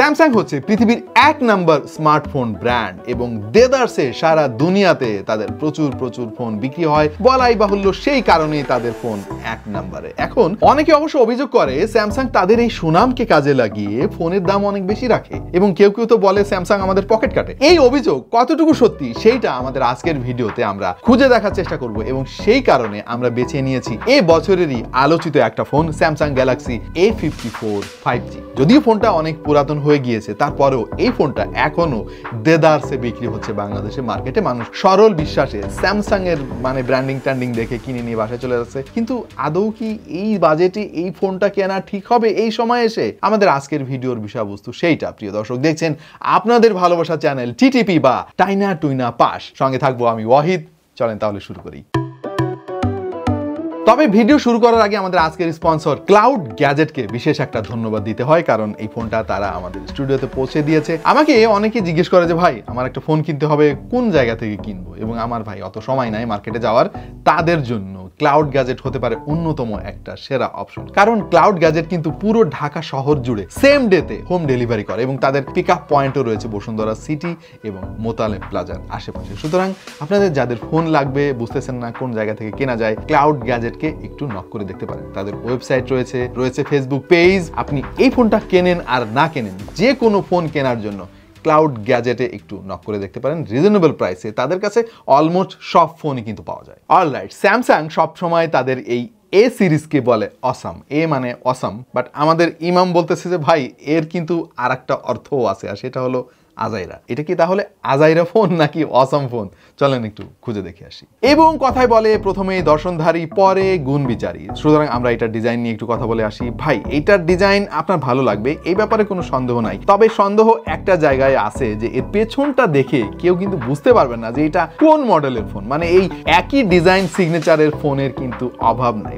Samsung হচ্ছে পৃথিবীর 1 number smartphone brand এবং দেদারসে সারা দুনিয়াতে তাদের প্রচুর ফোন বিক্রি হয়, বলাই বাহুল্য সেই কারণেই তাদের ফোন 1 নাম্বারে। এখন অনেকে অবশ্য অভিযোগ করে স্যামসাং তাদের এই সুনামকে কাজে লাগিয়ে ফোনের দাম অনেক বেশি রাখে এবং কেউ তো বলে স্যামসাং আমাদের পকেট কাটে। এই অভিযোগ কতটুকু সত্যি সেইটা আমাদের আজকের ভিডিওতে আমরা খুঁজে দেখার চেষ্টা করব এবং সেই কারণে আমরা বেছে নিয়েছি এই বছরেরই আলোচিত একটা phone, Samsung Galaxy A54 5G। যদিও ফোনটা অনেক পুরাতন হয়ে গিয়েছে, তারপরেও এই ফোনটা এখনো দেদারসে বিক্রি হচ্ছে বাংলাদেশের মার্কেটে। মানুষ সরল বিশ্বাসে স্যামসাং এর ব্র্যান্ডিং ট্যান্ডিং দেখে কিনে নিয়ে বাসায় চলে যাচ্ছে। কিন্তু আদৌ কি এই বাজেটে এই ফোনটা কেনা ঠিক হবে এই সময় এসে? আমাদের আজকের ভিডিওর বিষয়বস্তু সেইটা। প্রিয় দর্শক, দেখছেন আপনাদের ভালোবাসা চ্যানেল টিটিপি বা টাইনা টুইনা পাস। সঙ্গে থাকবো আমি ওয়াহিদ। চলেন তাহলে শুরু করি। তবে ভিডিও শুরু করার আগে আমাদের আজকের স্পন্সর ক্লাউড গ্যাজেটকে বিশেষ একটা ধন্যবাদ দিতে হয়, কারণ এই ফোনটা তারা আমাদের স্টুডিওতে পৌঁছে দিয়েছে। আমাকে অনেকে জিজ্ঞেস করে যে ভাই আমার একটা ফোন কিনতে হবে, কোন জায়গা থেকে কিনবো? এবং আমার ভাই অত সময় নাই মার্কেটে যাওয়ার। তাদের জন্য ক্লাউড গ্যাজেট হতে পারে অন্যতম একটা সেরা অপশন, কারণ ক্লাউড গ্যাজেট কিন্তু পুরো ঢাকা শহর জুড়ে সেম ডেতে হোম ডেলিভারি করে এবং তাদের পিক আপ পয়েন্টও রয়েছে বসুন্ধরা সিটি এবং মোতালেব প্লাজার আশেপাশে। সুতরাং আপনাদের যাদের ফোন লাগবে, বুঝতেছেন না কোন জায়গা থেকে কেনা যায়, ক্লাউড গ্যাজেট একটু নক করে দেখতে পারেন। তাদের ওয়েবসাইট রয়েছে ফেসবুক পেজ। আপনি এই ফোনটা কেনেন আর না কেনেন, যে কোনো ফোন কেনার জন্য ক্লাউড গ্যাজেটে একটু নক করে দেখতে পারেন। রিজনেবল প্রাইসে তাদের কাছে অলমোস্ট সব ফোনই কিন্তু পাওয়া যায়। অলরাইট, স্যামসাং সবসময় তাদের এই এ সিরিজকে বলে অসাম। এ মানে অসাম, বাট আমাদের ইমাম বলতেছে যে ভাই এর কিন্তু আর একটা অর্থও আছে, আর সেটা হলো আজাইরা। এটা কি তাহলে আজাইরা ফোন নাকি অসাম ফোন? চলেন একটু খুঁজে দেখে আসি। এবং কথায় বলে প্রথমে দর্শনধারী পরে গুণ বিচারী। সুতরাং আমরা এটার ডিজাইন নিয়ে একটু কথা বলে আসি। ভাই এইটার ডিজাইন আপনার ভালো লাগবে, এই ব্যাপারে কোনো সন্দেহ নাই। তবে সন্দেহ একটা জায়গায় আছে যে এর পেছনটা দেখে কেউ কিন্তু বুঝতে পারবেন না যে এটা কোন মডেলের ফোন। এই একই ডিজাইন সিগনেচারের ফোনের কিন্তু অভাব নাই।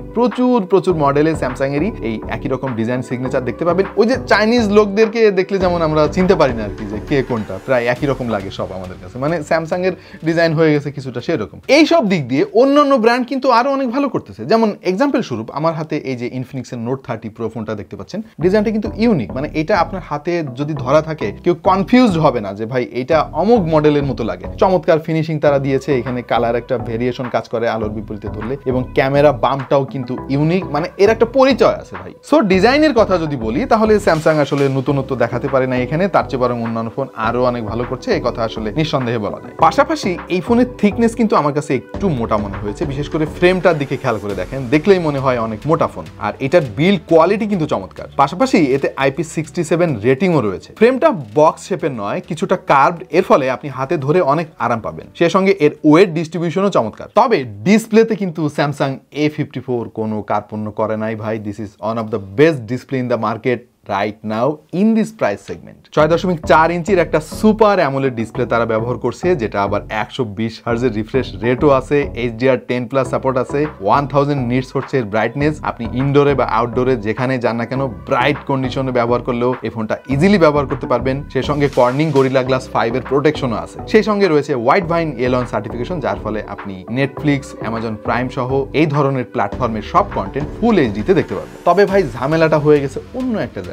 প্রচুর মডেলে স্যামসাং এরই এই একই রকম ডিজাইন সিগনেচার দেখতে পাবেন। ওই যে চাইনিজ লোকদেরকে দেখলে যেমন আমরা চিনতে পারি না আর কি যে কে কোনটা, প্রায় একই রকম লাগে সব আমাদের কাছে। স্যামসাং এর ডিজাইন হয়ে গেছে কিছুটা সেরকম। এই সব দিক দিয়ে অন্যান্য ব্র্যান্ড কিন্তু আরো অনেক ভালো করতেছে। যেমন এক্সাম্পল স্বরূপ আমার হাতে এই যে ইনফিনিক্সের নোট 30 প্রো ফোনটা দেখতে পাচ্ছেন, ডিজাইনটা কিন্তু ইউনিক। এটা আপনার হাতে যদি ধরা থাকে কেউ কনফিউজড হবে না যে ভাই এটা অমুক মডেলের মতো লাগে। চমৎকার ফিনিশিং তারা দিয়েছে। এখানে কালার একটা ভেরিয়েশন কাজ করে আলোর বিপরীতে ধরলে, এবং ক্যামেরা বাম্পটাও কিন্তু ইউনিক। এর একটা পরিচয় আছে ভাই। সো ডিজাইনের কথা যদি বলি তাহলে স্যামসাং আসলে নতুনত্ব দেখাতে পারে না এখানে, তার চেয়ে বরং অন্যান্য ফোন আরো অনেক ভালো করছে, এই কথা আসলে নিঃসন্দেহে বলা যায়। পাশাপাশি এই ফোনের থিকনেস কিন্তু আমার কাছে একটু মোটা মনে হয়েছে। বিশেষ করে ফ্রেমটার দিকে খেয়াল করে দেখেন, দেখলেই মনে হয় অনেক মোটা ফোন। আর এটার বিল্ড কোয়ালিটি কিন্তু চমৎকার। পাশাপাশি এতে IP67 রেটিংও রয়েছে। ফ্রেমটা বক্স শেপের নয়, কিছুটা কার্ভড, এর ফলে আপনি হাতে ধরে অনেক আরাম পাবেন। সেই সঙ্গে এর ওয়েট ডিস্ট্রিবিউশনও চমৎকার। তবে ডিসপ্লেতে কিন্তু স্যামসাং A54 কোনো কার্পণ্য করে নাই ভাই। This is one of the best display in the market right now in this price segment. 6.4 ইঞ্চির একটা সুপার অ্যামোলেড ডিসপ্লে তারা ব্যবহার করছে, যেটা আবার 120 হার্জের রিফ্রেশ রেটও আছে, HDR10+ সাপোর্ট আছে, 1000 নিটস হচ্ছে এর ব্রাইটনেস। আপনি ইনডোরে বা আউটডোরে যেখানে যান না কেন ব্রাইট কন্ডিশনে ব্যবহার করলেও এই ফোনটা ইজিলি ব্যবহার করতে পারবেন। সেই সঙ্গে কর্নিং গরিলা গ্লাস 5 এর প্রোটেকশনও আছে। সেই সঙ্গে রয়েছে হোয়াইট ভাইন এলন সার্টিফিকেশন, যার ফলে আপনি নেটফ্লিক্স, অ্যামাজন প্রাইম সহ এই ধরনের প্ল্যাটফর্মের সব কন্টেন্ট ফুল এইচডিতে দেখতে পারবেন। তবে ভাই ঝামেলাটা হয়ে গেছে অন্য একটা জায়গায়।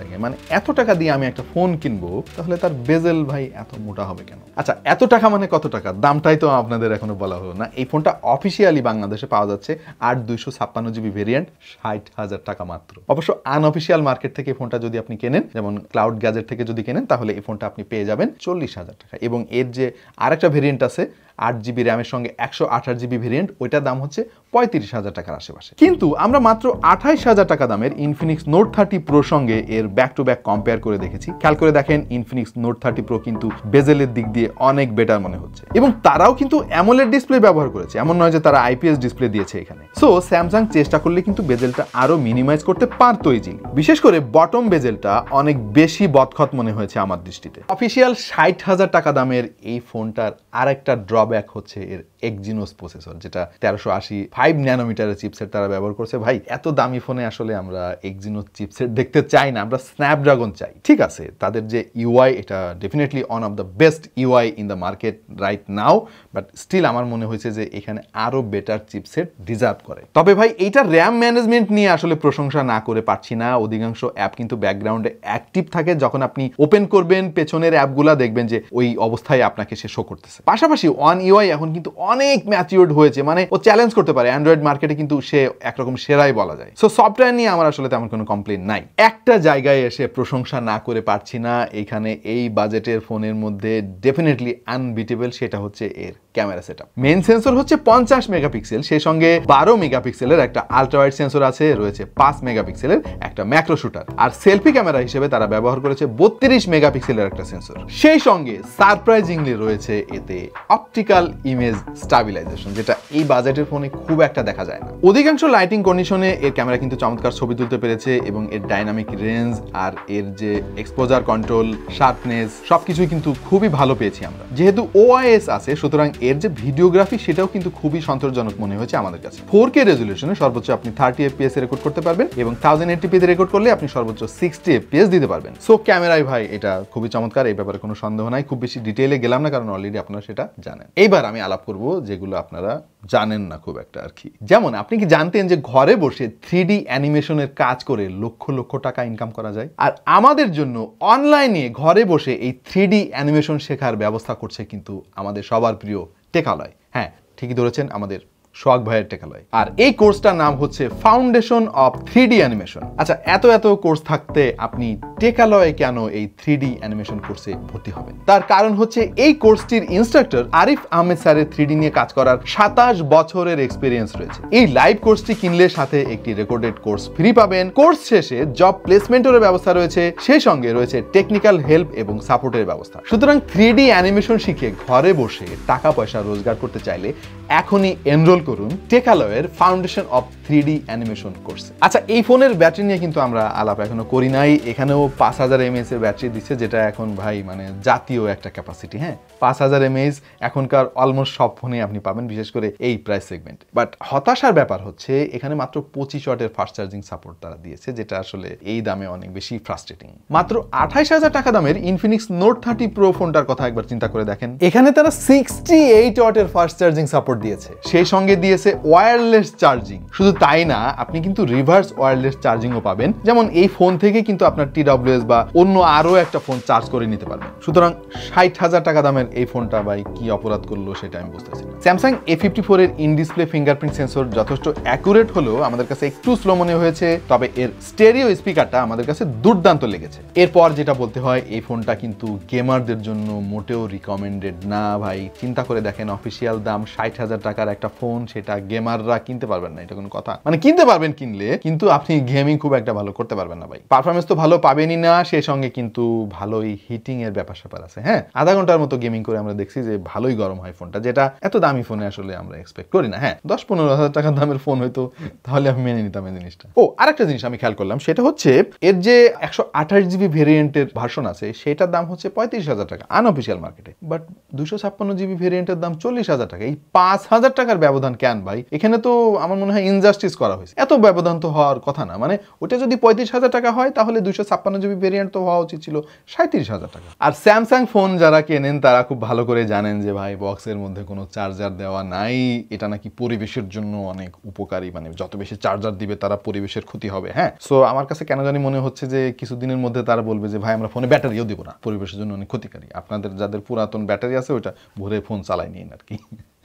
এত টাকা দিয়ে আমি একটা ফোন কিনবো, তাহলে তার বেজেল ভাই এত মোটা হবে কেন? আচ্ছা, এত টাকা কত টাকা? দামটাই তো আপনাদের এখনো বলা হলো না। এই ফোনটা অফিসিয়ালি বাংলাদেশে পাওয়া যাচ্ছে 8/256GB ভেরিয়েন্ট, 60,000 টাকা মাত্র। অবশ্য আনঅফিসিয়াল মার্কেট থেকে ফোনটা যদি আপনি কেনেন, যেমন ক্লাউড গ্যাজেট থেকে যদি কেনেন, তাহলে এই ফোনটা আপনি পেয়ে যাবেন 40,000 টাকা। এবং এর যে আরেকটা ভেরিয়েন্ট আছে 8GB র্যামের সঙ্গে 128GB ভেরিয়েন্ট, ওইটার দাম হচ্ছে 35,000 টাকার আশেপাশে। কিন্তু আমরা মাত্র 28,000 টাকা দামের ইনফিনিক্স নোট 30 প্রো সঙ্গে এর ব্যাক টু ব্যাক কম্পেয়ার করে দেখেছি। খেয়াল করে দেখেন, ইনফিনিক্স নোট 30 প্রো কিন্তু বেজেলের দিক দিয়ে অনেক বেটার মনে হচ্ছে, এবং তারাও কিন্তু অ্যামোলেড ডিসপ্লে ব্যবহার করেছে। এমন নয় যে তারা IPS ডিসপ্লে দিয়েছে এখানে। সো স্যামসাং চেষ্টা করলে কিন্তু বেজেলটা আরো মিনিমাইজ করতে পারতো ইজিলি। বিশেষ করে বটম বেজেলটা অনেক বেশি বদখত মনে হয়েছে আমার দৃষ্টিতে। অফিসিয়াল 60,000 টাকা দামের এই ফোনটার আরেকটা ড্রব্যাক হচ্ছে এর এক্সিনোস প্রসেসর, যেটা 1380 5 ন্যানোমিটারের চিপসেট তারা ব্যবহার করছে। ভাই এত দামি ফোনে আসলে আমরা এক্সিনোস চিপসেট দেখতে চাই না, আমরা স্ন্যাপড্রাগন চাই। ঠিক আছে, তাদের যে ইউআই এটা definitely one of the best UI in the market right now, but still আমার মনে হয়েছে যে এখানে আরো বেটার চিপসেট ডিজার্ভ করে। তবে ভাই এইটা র্যাম ম্যানেজমেন্ট নিয়ে আসলে প্রশংসা না করে পারছি না। অধিকাংশ অ্যাপ কিন্তু ব্যাকগ্রাউন্ডে অ্যাক্টিভ থাকে, যখন আপনি ওপেন করবেন পেছনের অ্যাপগুলা দেখবেন যে ওই অবস্থায় আপনাকে সে শো করতেছে। পাশাপাশি ওয়ান ইউআই এখন কিন্তু অনেক ম্যাচিউরড হয়েছে, মানে ও চ্যালেঞ্জ করতে পারে অ্যান্ড্রয়েড মার্কেটে, কিন্তু সে একরকম সেরাই বলা যায়। সো সফটওয়্যার নিয়ে আমার আসলে তেমন কোনো কমপ্লেন নাই। একটা জায়গায় এসে প্রশংসা না করে পারছি না, এখানে এই বাজেটের ফোনের মধ্যে ডেফিনেটলি আনবিটেবল, সেটা হচ্ছে এর ক্যামেরা সেটআপ। মেইন সেন্সর হচ্ছে 50 মেগাপিক্সেল, সেই সঙ্গে 12 মেগাপিক্সেলের একটা আলট্রা ওয়াইড সেন্সর আছে, রয়েছে 5 মেগাপিক্সেলের একটা ম্যাক্রো শুটার, আর সেলফি ক্যামেরা হিসেবে তারা ব্যবহার করেছে 32 মেগাপিক্সেলের একটা সেন্সর। সেই সঙ্গে সারপ্রাইজিংলি রয়েছে এতে অপটিক্যাল ইমেজ স্টাবিলাইজেশন, যেটা এই বাজেটের ফোনে খুব একটা দেখা যায় না। অধিকাংশ লাইটিং কন্ডিশনে এর ক্যামেরা কিন্তু চমৎকার ছবি তুলতে পেরেছে, এবং এর ডাইনামিক রেঞ্জ আর এর যে এক্সপোজার কন্ট্রোল, শার্পনেস সবকিছুই কিন্তু খুবই ভালো পেয়েছি আমরা। যেহেতু ওআইএস আছে, সুতরাং এর যে ভিডিওগ্রাফি সেটাও কিন্তু খুবই সন্তোষজনক মনে হয়েছে আমাদের কাছে। 4K রেজলিউশনে সর্বোচ্চ আপনি 30 FPS রেকর্ড করতে পারবেন, এবং 1080p তে রেকর্ড করলে আপনি সর্বোচ্চ 60 FPS দিতে পারবেন। সো ক্যামেরায় ভাই এটা খুবই চমৎকার, এই ব্যাপারে কোনো সন্দেহ নাই। খুব বেশি ডিটেইলে গেলাম না, কারণ অলরেডি আপনারা সেটা জানেন। এইবার আমি আলাপ করব যেগুলো আপনারা জানেন না খুব একটা আর কি। যেমন আপনি কি জানতেন যে ঘরে বসে 3D অ্যানিমেশনের কাজ করে লক্ষ লক্ষ টাকা ইনকাম করা যায়? আর আমাদের জন্য অনলাইনে ঘরে বসে এই 3D অ্যানিমেশন শেখার ব্যবস্থা করছে কিন্তু আমাদের সবার প্রিয় টেকালয়। হ্যাঁ, ঠিকই ধরেছেন, আমাদের সোহাগ ভাইয়ের টেকালয়। আর এই কোর্সটার নাম হচ্ছে ফাউন্ডেশন অফ 3D অ্যানিমেশন। আচ্ছা, এত কোর্স থাকতে আপনি টেকালয়ে কেন এই 3D অ্যানিমেশন কোর্সে ভর্তি হবেন? তার কারণ হচ্ছে এই কোর্সটির ইনস্ট্রাক্টর আরিফ আহমেদ স্যারের 3D নিয়ে কাজ করার 27 বছরের এক্সপিরিয়েন্স রয়েছে। এই লাইভ কোর্সটি কিনলে সাথে একটি রেকর্ডেড কোর্স ফ্রি পাবেন। কোর্স শেষে জব প্লেসমেন্টের ব্যবস্থা রয়েছে, সেই সঙ্গে রয়েছে টেকনিক্যাল হেল্প এবং সাপোর্টের ব্যবস্থা। সুতরাং 3D অ্যানিমেশন শিখে ঘরে বসে টাকা পয়সা রোজগার করতে চাইলে এখনই এনরোল করুন টেকালয়ের ফাউন্ডেশন অফ 3D অ্যানিমেশন কোর্সে। আচ্ছা, এই ফোনের ব্যাটারি নিয়ে কিন্তু আমরা আলাপ এখনো করি নাই। এখানেও 5000 mAh এর ব্যাটারি দিচ্ছে, যেটা এখন ভাই মানে জাতীয় একটা ক্যাপাসিটি। হ্যাঁ, 5000 mAh এখনকার অলমোস্ট সব ফোনে আপনি পাবেন, বিশেষ করে এই প্রাইস সেগমেন্ট। বাট হতাশার ব্যাপার হচ্ছে এখানে মাত্র 25 ওয়াটের ফাস্ট চার্জিং সাপোর্ট তারা দিয়েছে, যেটা আসলে এই দামে অনেক বেশি ফ্রাস্ট্রেটিং। মাত্র 28000 টাকা দামের ইনফিনিক্স নোট 30 প্রো ফোনটার কথা একবার চিন্তা করে দেখেন। এখানে তারা 68 ওয়াটের ফাস্ট চার্জিং সাপোর্ট দিয়েছে, সেই সঙ্গে দিয়েছে ওয়্যারলেস চার্জিং। শুধু তাই না, আপনি কিন্তু রিভার্স ওয়্যারলেস চার্জিংও পাবেন, যেমন এই ফোন থেকে কিন্তু আপনার TWS বা অন্য আরো একটা ফোন চার্জ করে নিতে পারবেন। সুতরাং 60,000 টাকা দামের এই ফোনটা ভাই কি অপরাধ করলো সেটা আমি বুঝতেছি না। স্যামসাং A54 এর ইন ডিসপ্লে ফিঙ্গারপ্রিন্ট সেন্সর যথেষ্ট অ্যাকুরেট হলেও আমাদের কাছে একটু স্লো মনে হয়েছে, তবে এর স্টেরিও স্পিকারটা আমাদের কাছে দুর্দান্ত লেগেছে। এরপর যেটা বলতে হয়, এই ফোনটা কিন্তু গেমারদের জন্য মোটেও রিকমেন্ডেড না ভাই। চিন্তা করে দেখেন, অফিসিয়াল দাম 60,000 টাকার একটা ফোন, সেটা গেমাররা কিনতে পারবেন না, এটা কোনো কথা? মানে কিনতে পারবেন কিনলে, কিন্তু আপনি গেমিং খুব একটা ভালো করতে পারবেন না ভাই। পারফরমেন্স তো ভালো পাবেনই না, সেই সঙ্গে কিন্তু ভালোই হিটিং এর ব্যাপার স্যাপার আছে। হ্যাঁ, আধা ঘন্টার মতো গেমিং করে আমরা দেখছি যে ভালোই গরম হয় ফোনটা, যেটা এত দামি ফোনে আসলে আমরা এক্সপেক্ট করি না। হ্যাঁ, 10-15 হাজার টাকার দামের ফোন হয়তো তাহলে আমি মেনে নিতাম এই জিনিসটা। ও, আরেকটা জিনিস আমি খেয়াল করলাম, সেটা হচ্ছে এর যে 128GB ভেরিয়েন্টের ভার্সন আছে, সেটার দাম হচ্ছে 35,000 টাকা আনঅফিসিয়াল মার্কেটে, বাট 256GB ভেরিয়েন্টের দাম 40,000 টাকা। এই 5,000 টাকার ব্যবধান কেন ভাই? এখানে তো আমার মনে হয় ইনজাস্টিস করা হয়েছে। এত ব্যবধান তো হওয়ার কথা না। মানে ওটা যদি 35,000 টাকা হয়, তাহলে 256GB ভেরিয়েন্ট তো হওয়া উচিত ছিল 37,000 টাকা। আর স্যামসাং ফোন যারা কেনেন তারা খুব ভালো করে জানেন যে ভাই বক্সের মধ্যে কোনো চার্জার দেওয়া নাই, এটা নাকি পরিবেশের জন্য অনেক উপকারী, মানে যত বেশি চার্জার দিবে তারা পরিবেশের ক্ষতি হবে। হ্যাঁ, সো আমার কাছে কেন জানি মনে হচ্ছে যে কিছুদিনের মধ্যে তারা বলবে যে ভাই আমরা ফোনে ব্যাটারিও দিব না, পরিবেশের জন্য অনেক ক্ষতিকারী, আপনাদের যাদের পুরাতন ব্যাটারি আছে ওইটা ভরে ফোন চালাই নিন আর কি।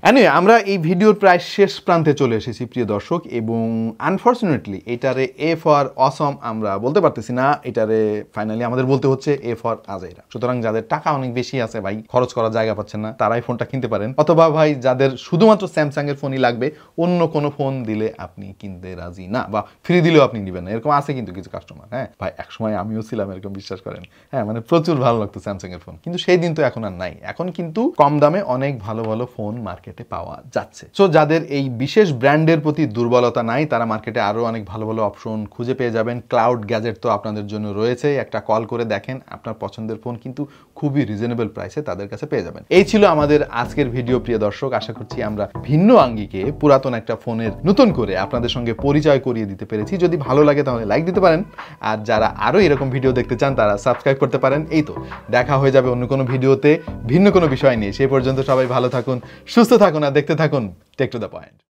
এনিওয়ে, আমরা এই ভিডিওর প্রায় শেষ প্রান্তে চলে এসেছি প্রিয় দর্শক, এবং আনফরচুনেটলি এটারে এ ফর অসম আমরা বলতে পারতেছি না, এটারে ফাইনালি আমাদের বলতে হচ্ছে এ ফর আজাইরা। সুতরাং যাদের টাকা অনেক বেশি আছে ভাই, খরচ করার জায়গা পাচ্ছেন না, তারাই ফোনটা কিনতে পারেন। অথবা ভাই যাদের শুধুমাত্র স্যামসাং এর ফোনই লাগবে, অন্য কোনো ফোন দিলে আপনি কিনতে রাজি না, বা ফ্রি দিলেও আপনি নেবেন না, এরকম আছে কিন্তু কিছু কাস্টমার। হ্যাঁ ভাই, একসময় আমিও ছিলাম এরকম, বিশ্বাস করেন। হ্যাঁ, মানে প্রচুর ভালো লাগতো স্যামসাং এর ফোন, কিন্তু সেই দিন তো এখন আর নাই। এখন কিন্তু কম দামে অনেক ভালো ভালো ফোন মার্কেট মার্কেটে পাওয়া যাচ্ছে। সো যাদের এই বিশেষ ব্র্যান্ডের প্রতি দুর্বলতা নাই তারা মার্কেটে আরো অনেক ভালো ভালো অপশন খুঁজে পেয়ে যাবেন। ক্লাউড গ্যাজেট তো আপনাদের জন্য রয়েছে, একটা কল করে দেখেন, আপনার পছন্দের ফোন কিন্তু খুবই রিজনেবল প্রাইসে তাদের কাছে পেয়ে যাবেন। এই ছিল আমাদের আজকের ভিডিও প্রিয় দর্শক। আশা করছি আমরা ভিন্ন আঙ্গিকে পুরাতন একটা ফোনের নতুন করে আপনাদের সঙ্গে পরিচয় করিয়ে দিতে পেরেছি। যদি ভালো লাগে তাহলে লাইক দিতে পারেন, আর যারা আরো এরকম ভিডিও দেখতে চান তারা সাবস্ক্রাইব করতে পারেন। এই তো দেখা হয়ে যাবে অন্য কোনো ভিডিওতে ভিন্ন কোনো বিষয় নিয়ে। সেই পর্যন্ত সবাই ভালো থাকুন, সুস্থ থাকুন আর দেখতে থাকুন টেক টু দ্য পয়েন্ট।